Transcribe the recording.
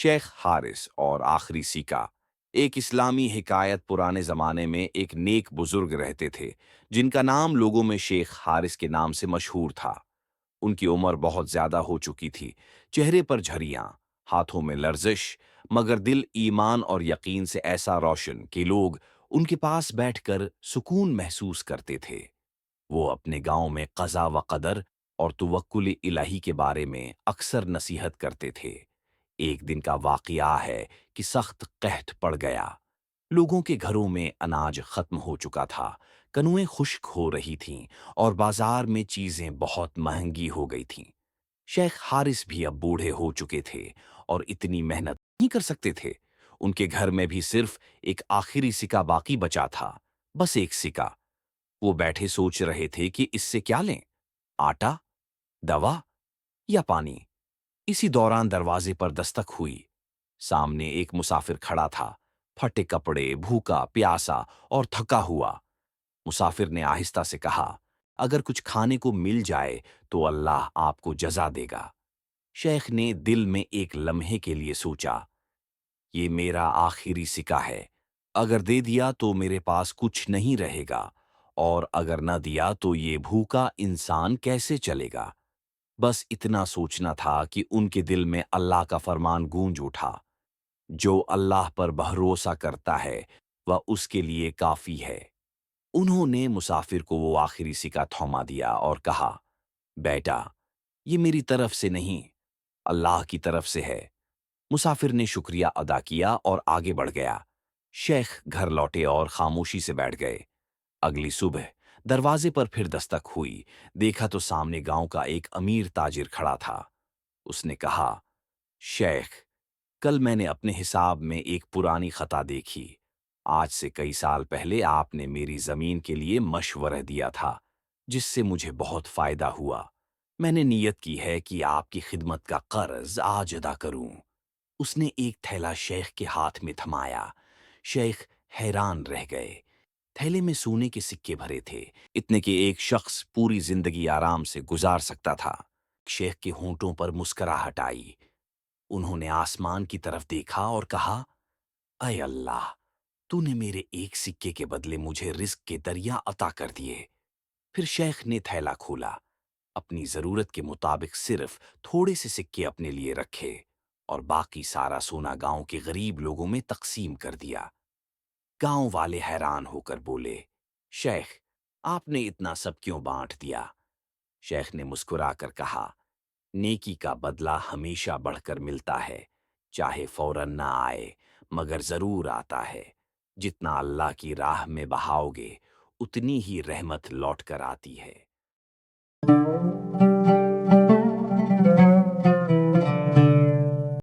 شیخ حارث اور آخری سکہ۔ ایک اسلامی حکایت پرانے زمانے میں ایک نیک بزرگ رہتے تھے جن کا نام لوگوں میں شیخ حارث کے نام سے مشہور تھا۔ ان کی عمر بہت زیادہ ہو چکی تھی، چہرے پر جھریاں، ہاتھوں میں لرزش، مگر دل ایمان اور یقین سے ایسا روشن کہ لوگ ان کے پاس بیٹھ کر سکون محسوس کرتے تھے۔ وہ اپنے گاؤں میں قضا و قدر اور توکل الہی کے بارے میں اکثر نصیحت کرتے تھے۔ ایک دن کا واقعہ ہے کہ سخت قحط پڑ گیا۔ لوگوں کے گھروں میں اناج ختم ہو چکا تھا، کنویں خشک ہو رہی تھیں اور بازار میں چیزیں بہت مہنگی ہو گئی تھیں۔ شیخ حارث بھی اب بوڑھے ہو چکے تھے اور اتنی محنت نہیں کر سکتے تھے۔ ان کے گھر میں بھی صرف ایک آخری سکہ باقی بچا تھا، بس ایک سکہ۔ وہ بیٹھے سوچ رہے تھے کہ اس سے کیا لیں، آٹا، دوا یا پانی۔ اسی دوران دروازے پر دستک ہوئی۔ سامنے ایک مسافر کھڑا تھا، پھٹے کپڑے، بھوکا پیاسا اور تھکا ہوا۔ مسافر نے آہستہ سے کہا، اگر کچھ کھانے کو مل جائے تو اللہ آپ کو جزا دے گا۔ شیخ نے دل میں ایک لمحے کے لیے سوچا، یہ میرا آخری سکہ ہے، اگر دے دیا تو میرے پاس کچھ نہیں رہے گا، اور اگر نہ دیا تو یہ بھوکا انسان کیسے چلے گا؟ بس اتنا سوچنا تھا کہ ان کے دل میں اللہ کا فرمان گونج اٹھا، جو اللہ پر بھروسہ کرتا ہے وہ اس کے لیے کافی ہے۔ انہوں نے مسافر کو وہ آخری سکہ تھوما دیا اور کہا، بیٹا، یہ میری طرف سے نہیں، اللہ کی طرف سے ہے۔ مسافر نے شکریہ ادا کیا اور آگے بڑھ گیا۔ شیخ گھر لوٹے اور خاموشی سے بیٹھ گئے۔ اگلی صبح دروازے پر پھر دستک ہوئی۔ دیکھا تو سامنے گاؤں کا ایک امیر تاجر کھڑا تھا۔ اس نے کہا، شیخ، کل میں نے اپنے حساب میں ایک پرانی خطا دیکھی۔ آج سے کئی سال پہلے آپ نے میری زمین کے لیے مشورہ دیا تھا، جس سے مجھے بہت فائدہ ہوا۔ میں نے نیت کی ہے کہ آپ کی خدمت کا قرض آج ادا کروں۔ اس نے ایک تھیلا شیخ کے ہاتھ میں تھمایا۔ شیخ حیران رہ گئے۔ تھیلے میں سونے کے سکے بھرے تھے، اتنے کہ ایک شخص پوری زندگی آرام سے گزار سکتا تھا۔ شیخ کے ہونٹوں پر مسکراہٹ آئی۔ انہوں نے آسمان کی طرف دیکھا اور کہا، اے اللہ، تو نے میرے ایک سکے کے بدلے مجھے رزق کے دریا عطا کر دیے۔ پھر شیخ نے تھیلا کھولا، اپنی ضرورت کے مطابق صرف تھوڑے سے سکے اپنے لیے رکھے اور باقی سارا سونا گاؤں کے غریب لوگوں میں تقسیم کر دیا۔ گاؤں والے حیران ہو کر بولے، شیخ، آپ نے اتنا سب کیوں بانٹ دیا؟ شیخ نے مسکرا کر کہا، نیکی کا بدلہ ہمیشہ بڑھ کر ملتا ہے، چاہے فوراً نہ آئے مگر ضرور آتا ہے۔ جتنا اللہ کی راہ میں بہاؤ گے اتنی ہی رحمت لوٹ کر آتی ہے۔